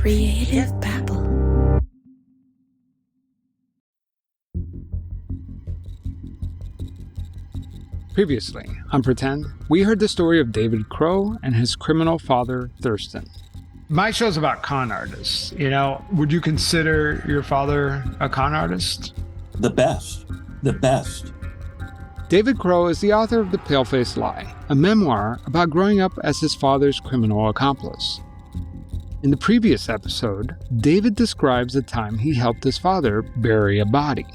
Creative Babble. Previously on Pretend, we heard the story of David Crow and his criminal father, Thurston. My show's about con artists. Would you consider your father a con artist? The best. David Crow is the author of The Pale-Faced Lie, a memoir about growing up as his father's criminal accomplice. In the previous episode, David describes the time he helped his father bury a body.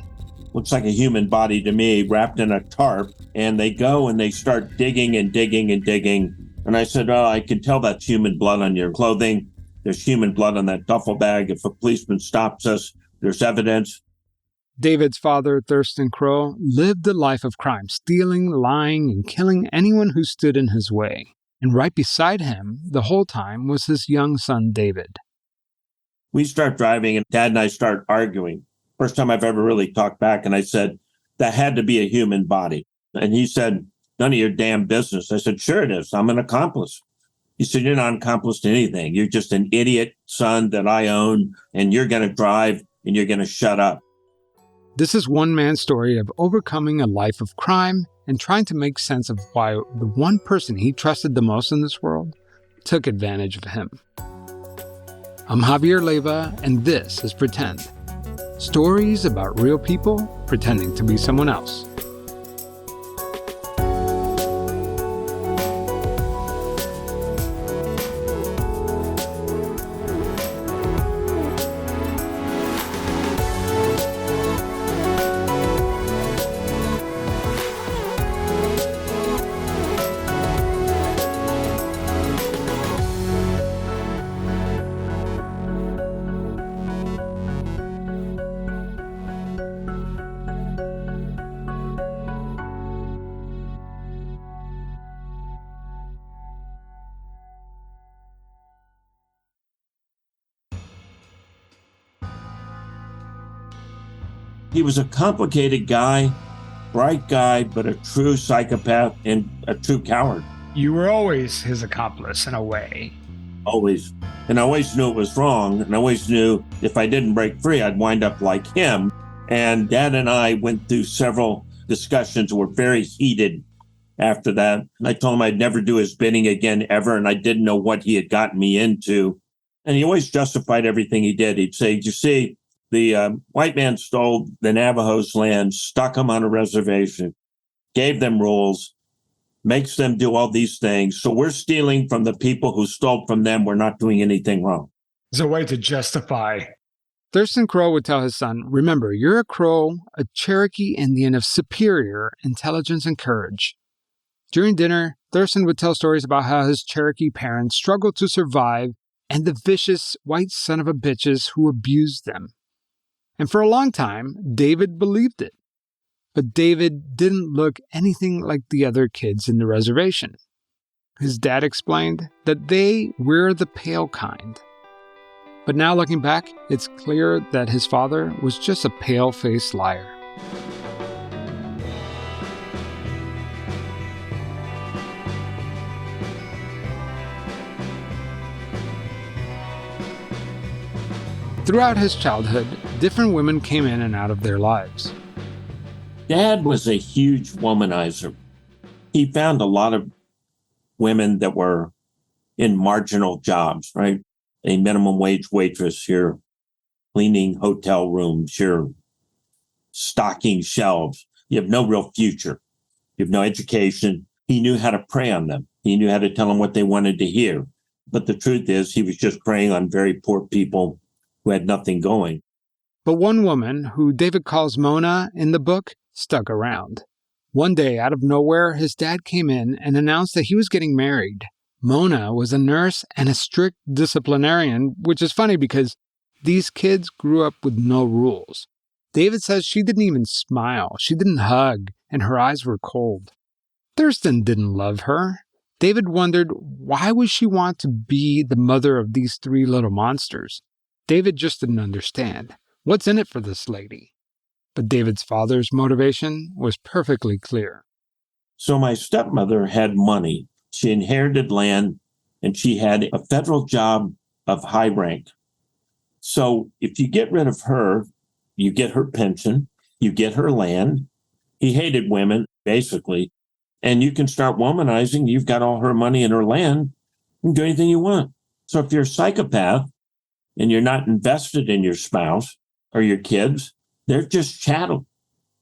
Looks like a human body to me, wrapped in a tarp, and they go and they start digging and digging and digging. And I said, oh, I can tell that's human blood on your clothing. There's human blood on that duffel bag. If a policeman stops us, there's evidence. David's father, Thurston Crow, lived a life of crime, stealing, lying, and killing anyone who stood in his way. And right beside him, the whole time, was his young son, David. We start driving, and Dad and I start arguing. First time I've ever really talked back, and I said, that had to be a human body. And he said, none of your damn business. I said, sure it is. I'm an accomplice. He said, you're not an accomplice to anything. You're just an idiot son that I own, and you're going to drive, and you're going to shut up. This is one man's story of overcoming a life of crime and trying to make sense of why the one person he trusted the most in this world took advantage of him. I'm Javier Leiva, and this is Pretend. Stories about real people pretending to be someone else. He was a complicated guy, bright guy, but a true psychopath and a true coward. You were always his accomplice in a way. Always. And I always knew it was wrong. And I always knew if I didn't break free, I'd wind up like him. And Dad and I went through several discussions that were very heated after that. I told him I'd never do his bidding again, ever. And I didn't know what he had gotten me into. And he always justified everything he did. He'd say, you see, the white man stole the Navajos' land, stuck them on a reservation, gave them rules, makes them do all these things. So we're stealing from the people who stole from them. We're not doing anything wrong. It's a way to justify. Thurston Crow would tell his son, remember, you're a Crow, a Cherokee Indian of superior intelligence and courage. During dinner, Thurston would tell stories about how his Cherokee parents struggled to survive and the vicious white son of a bitches who abused them. And for a long time, David believed it. But David didn't look anything like the other kids in the reservation. His dad explained that they were the pale kind. But now looking back, it's clear that his father was just a pale-faced liar. Throughout his childhood, different women came in and out of their lives. Dad was a huge womanizer. He found a lot of women that were in marginal jobs, right? A minimum wage waitress, you're cleaning hotel rooms, you're stocking shelves. You have no real future. You have no education. He knew how to prey on them. He knew how to tell them what they wanted to hear. But the truth is, he was just preying on very poor people who had nothing going. But one woman, who David calls Mona in the book, stuck around. One day, out of nowhere, his dad came in and announced that he was getting married. Mona was a nurse and a strict disciplinarian, which is funny because these kids grew up with no rules. David says she didn't even smile, she didn't hug, and her eyes were cold. Thurston didn't love her. David wondered, why would she want to be the mother of these three little monsters? David just didn't understand. What's in it for this lady? But David's father's motivation was perfectly clear. So my stepmother had money. She inherited land, and she had a federal job of high rank. So if you get rid of her, you get her pension, you get her land. He hated women, basically. And you can start womanizing. You've got all her money and her land. You can do anything you want. So if you're a psychopath and you're not invested in your spouse or your kids, they're just chattel.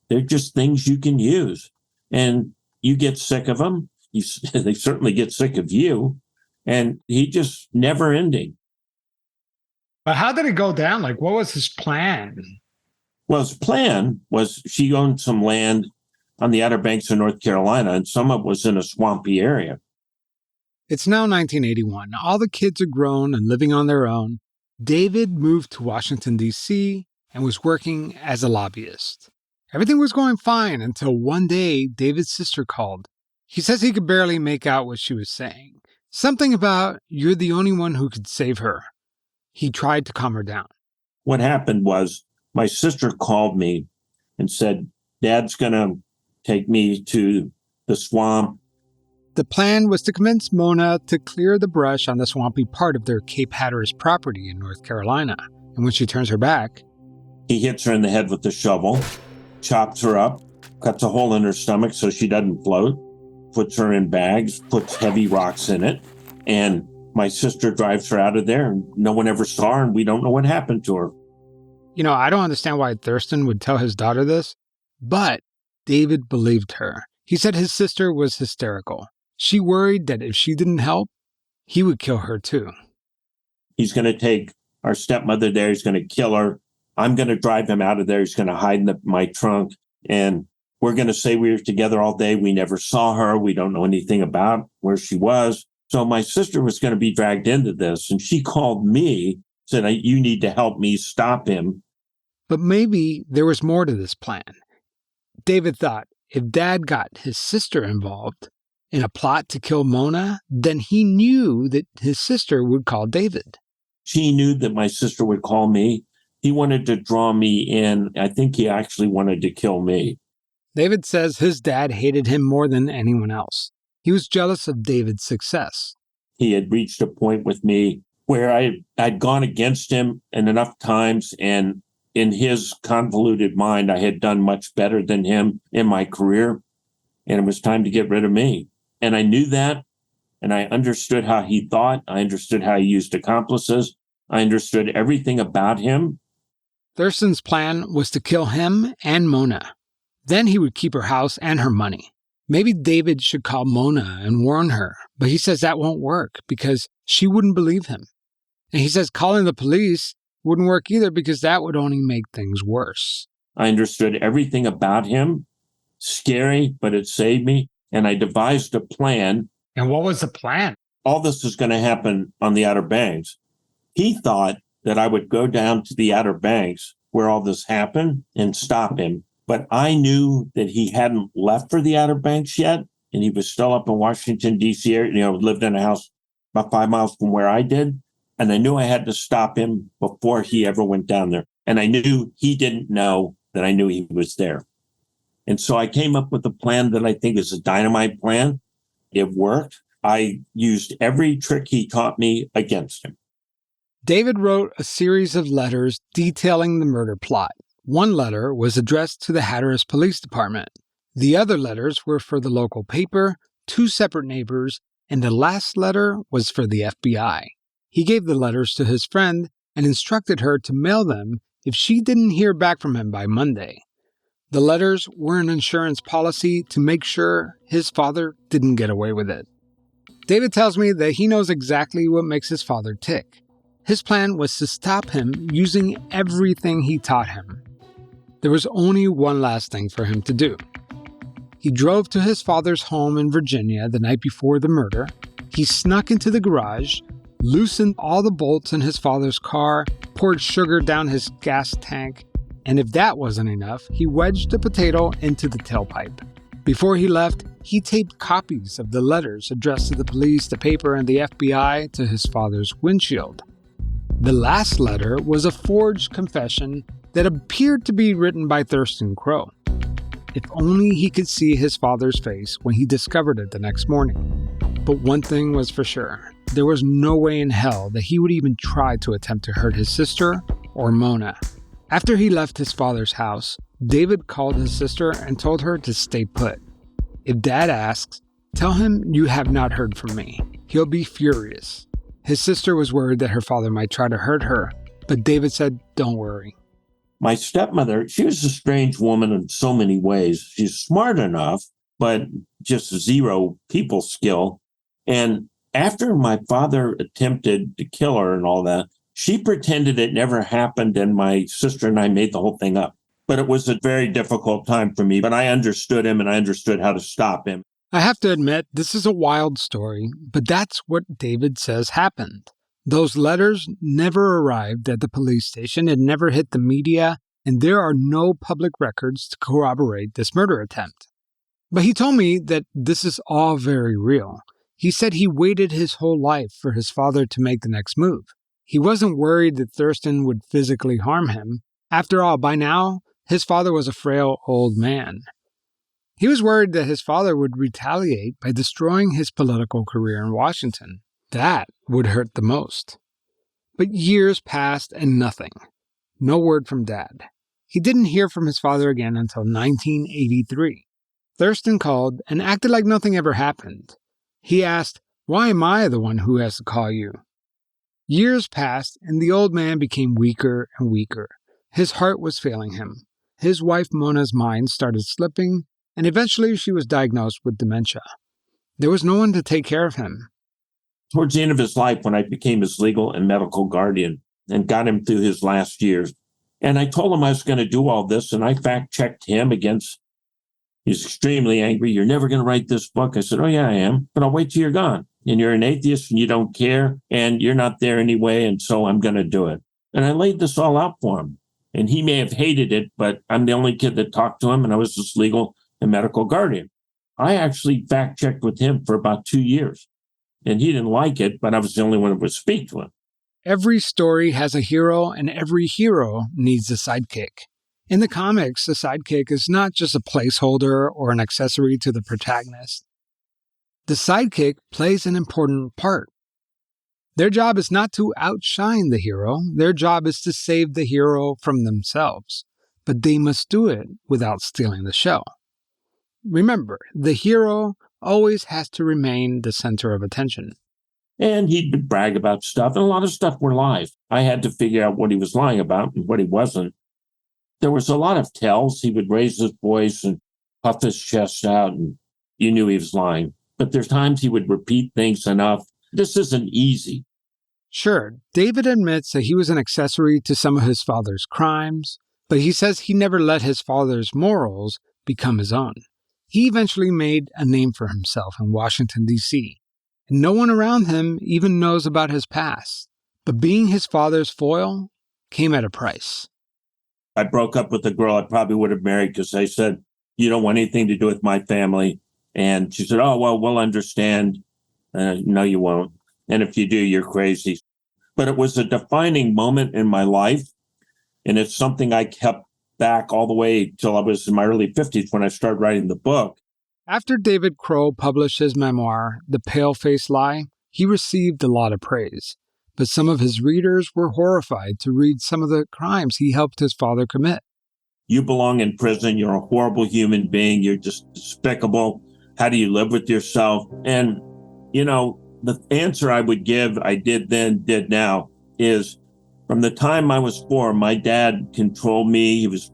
They're just things you can use. And you get sick of them. They certainly get sick of you. And he just never ending. But how did it go down? Like, what was his plan? Well, his plan was she owned some land on the Outer Banks of North Carolina, and some of it was in a swampy area. It's now 1981. All the kids are grown and living on their own. David moved to Washington, D.C., and was working as a lobbyist. Everything was going fine until one day David's sister called. He says he could barely make out what she was saying. Something about, "You're the only one who could save her." He tried to calm her down. What happened was my sister called me and said, "Dad's going to take me to the swamp." The plan was to convince Mona to clear the brush on the swampy part of their Cape Hatteras property in North Carolina. And when she turns her back, he hits her in the head with the shovel, chops her up, cuts a hole in her stomach so she doesn't float, puts her in bags, puts heavy rocks in it, and my sister drives her out of there, and no one ever saw her, and we don't know what happened to her. I don't understand why Thurston would tell his daughter this, but David believed her. He said his sister was hysterical. She worried that if she didn't help, he would kill her too. He's going to take our stepmother there. He's going to kill her. I'm going to drive him out of there. He's going to hide in my trunk. And we're going to say we were together all day. We never saw her. We don't know anything about where she was. So my sister was going to be dragged into this. And she called me, said, "You need to help me stop him." But maybe there was more to this plan. David thought if Dad got his sister involved in a plot to kill Mona, then he knew that his sister would call David. She knew that my sister would call me. He wanted to draw me in. I think he actually wanted to kill me. David says his dad hated him more than anyone else. He was jealous of David's success. He had reached a point with me where I'd gone against him enough times, and in his convoluted mind, I had done much better than him in my career, and it was time to get rid of me. And I knew that, and I understood how he thought. I understood how he used accomplices. I understood everything about him. Thurston's plan was to kill him and Mona. Then he would keep her house and her money. Maybe David should call Mona and warn her, but he says that won't work because she wouldn't believe him. And he says calling the police wouldn't work either because that would only make things worse. I understood everything about him. Scary, but it saved me. And I devised a plan. And what was the plan? All this is going to happen on the Outer Banks. He thought that I would go down to the Outer Banks where all this happened and stop him. But I knew that he hadn't left for the Outer Banks yet, and he was still up in Washington, D.C. area, lived in a house about 5 miles from where I did. And I knew I had to stop him before he ever went down there. And I knew he didn't know that I knew he was there. And so I came up with a plan that I think is a dynamite plan. It worked. I used every trick he taught me against him. David wrote a series of letters detailing the murder plot. One letter was addressed to the Hatteras Police Department. The other letters were for the local paper, 2 separate neighbors, and the last letter was for the FBI. He gave the letters to his friend and instructed her to mail them if she didn't hear back from him by Monday. The letters were an insurance policy to make sure his father didn't get away with it. David tells me that he knows exactly what makes his father tick. His plan was to stop him using everything he taught him. There was only one last thing for him to do. He drove to his father's home in Virginia the night before the murder. He snuck into the garage, loosened all the bolts in his father's car, poured sugar down his gas tank, and if that wasn't enough, he wedged a potato into the tailpipe. Before he left, he taped copies of the letters addressed to the police, the paper, and the FBI to his father's windshield. The last letter was a forged confession that appeared to be written by Thurston Crow. If only he could see his father's face when he discovered it the next morning. But one thing was for sure. There was no way in hell that he would even try to attempt to hurt his sister or Mona. After he left his father's house, David called his sister and told her to stay put. If Dad asks, tell him you have not heard from me. He'll be furious. His sister was worried that her father might try to hurt her, but David said, don't worry. My stepmother, she was a strange woman in so many ways. She's smart enough, but just zero people skill. And after my father attempted to kill her and all that, she pretended it never happened, and my sister and I made the whole thing up. But it was a very difficult time for me, but I understood him and I understood how to stop him. I have to admit, this is a wild story, but that's what David says happened. Those letters never arrived at the police station, it never hit the media, and there are no public records to corroborate this murder attempt. But he told me that this is all very real. He said he waited his whole life for his father to make the next move. He wasn't worried that Thurston would physically harm him. After all, by now, his father was a frail old man. He was worried that his father would retaliate by destroying his political career in Washington. That would hurt the most. But years passed and nothing. No word from Dad. He didn't hear from his father again until 1983. Thurston called and acted like nothing ever happened. He asked, why am I the one who has to call you? Years passed and the old man became weaker and weaker. His heart was failing him. His wife Mona's mind started slipping, and eventually she was diagnosed with dementia. There was no one to take care of him. Towards the end of his life, when I became his legal and medical guardian and got him through his last years, and I told him I was going to do all this, and I fact-checked him against, he's extremely angry. You're never going to write this book. I said, oh, yeah, I am, but I'll wait till you're gone. And you're an atheist and you don't care, and you're not there anyway, and so I'm going to do it. And I laid this all out for him. And he may have hated it, but I'm the only kid that talked to him, and I was his legal and medical guardian. I actually fact-checked with him for about 2 years. And he didn't like it, but I was the only one that would speak to him. Every story has a hero, and every hero needs a sidekick. In the comics, the sidekick is not just a placeholder or an accessory to the protagonist. The sidekick plays an important part. Their job is not to outshine the hero. Their job is to save the hero from themselves. But they must do it without stealing the show. Remember, the hero always has to remain the center of attention. And he'd brag about stuff, and a lot of stuff were lies. I had to figure out what he was lying about and what he wasn't. There was a lot of tells. He would raise his voice and puff his chest out, and you knew he was lying. But there's times he would repeat things enough. This isn't easy. Sure, David admits that he was an accessory to some of his father's crimes, but he says he never let his father's morals become his own. He eventually made a name for himself in Washington, D.C., and no one around him even knows about his past. But being his father's foil came at a price. I broke up with the girl I probably would have married because I said, you don't want anything to do with my family. And she said, oh, well, we'll understand. No, you won't. And if you do, you're crazy. But it was a defining moment in my life. And it's something I kept back all the way till I was in my early 50s when I started writing the book. After David Crow published his memoir, The Pale-Faced Lie, he received a lot of praise. But some of his readers were horrified to read some of the crimes he helped his father commit. You belong in prison. You're a horrible human being. You're just despicable. How do you live with yourself? And, the answer I would give, I did then, did now, is from the time I was 4, my dad controlled me. He was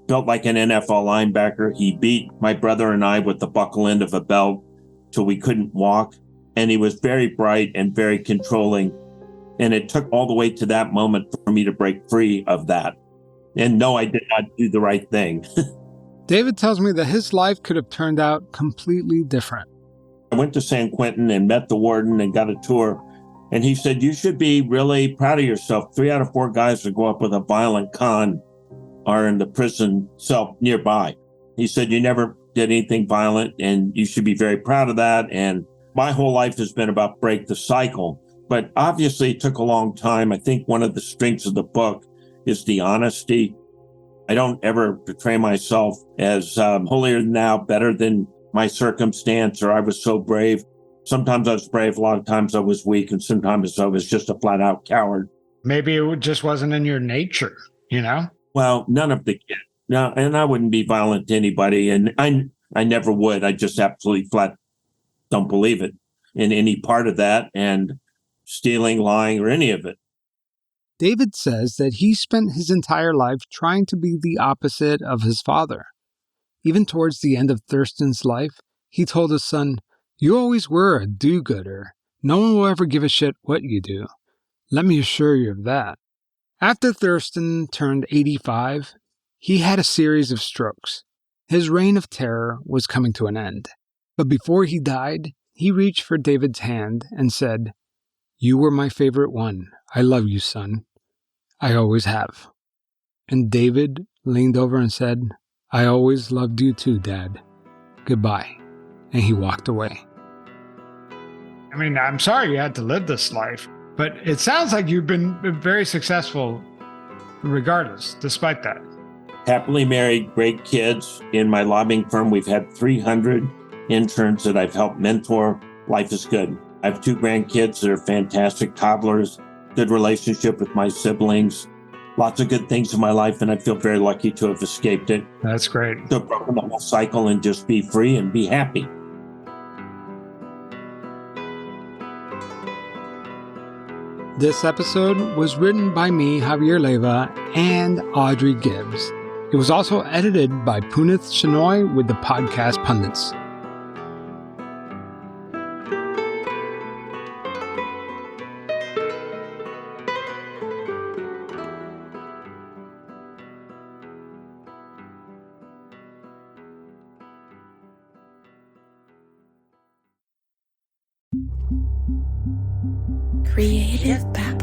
built like an NFL linebacker. He beat my brother and I with the buckle end of a belt till we couldn't walk. And he was very bright and very controlling. And it took all the way to that moment for me to break free of that. And no, I did not do the right thing. David tells me that his life could have turned out completely different. I went to San Quentin and met the warden and got a tour. And he said, you should be really proud of yourself. 3 out of 4 guys that go up with a violent con are in the prison cell nearby. He said, you never did anything violent and you should be very proud of that. And my whole life has been about break the cycle. But obviously it took a long time. I think one of the strengths of the book is the honesty. I don't ever portray myself as holier than thou, better than my circumstance, or I was so brave. Sometimes I was brave, a lot of times I was weak, and sometimes I was just a flat-out coward. Maybe it just wasn't in your nature, you know? Well, none of the kids. No, and I wouldn't be violent to anybody, and I never would. I just absolutely flat don't believe it in any part of that, and stealing, lying, or any of it. David says that he spent his entire life trying to be the opposite of his father. Even towards the end of Thurston's life, he told his son, "You always were a do-gooder. No one will ever give a shit what you do. Let me assure you of that." After Thurston turned 85, he had a series of strokes. His reign of terror was coming to an end. But before he died, he reached for David's hand and said, "You were my favorite one. I love you, son. I always have." And David leaned over and said, "I always loved you too, Dad. Goodbye." And he walked away. I mean, I'm sorry you had to live this life, but it sounds like you've been very successful regardless, despite that. Happily married, great kids. In my lobbying firm, we've had 300 interns that I've helped mentor. Life is good. I have 2 grandkids that are fantastic toddlers, good relationship with my siblings, lots of good things in my life, and I feel very lucky to have escaped it. That's great. To have broken the whole cycle and just be free and be happy. This episode was written by me, Javier Leyva, and Audrey Gibbs. It was also edited by Punith Shenoy with the Podcast Pundits. Creative Back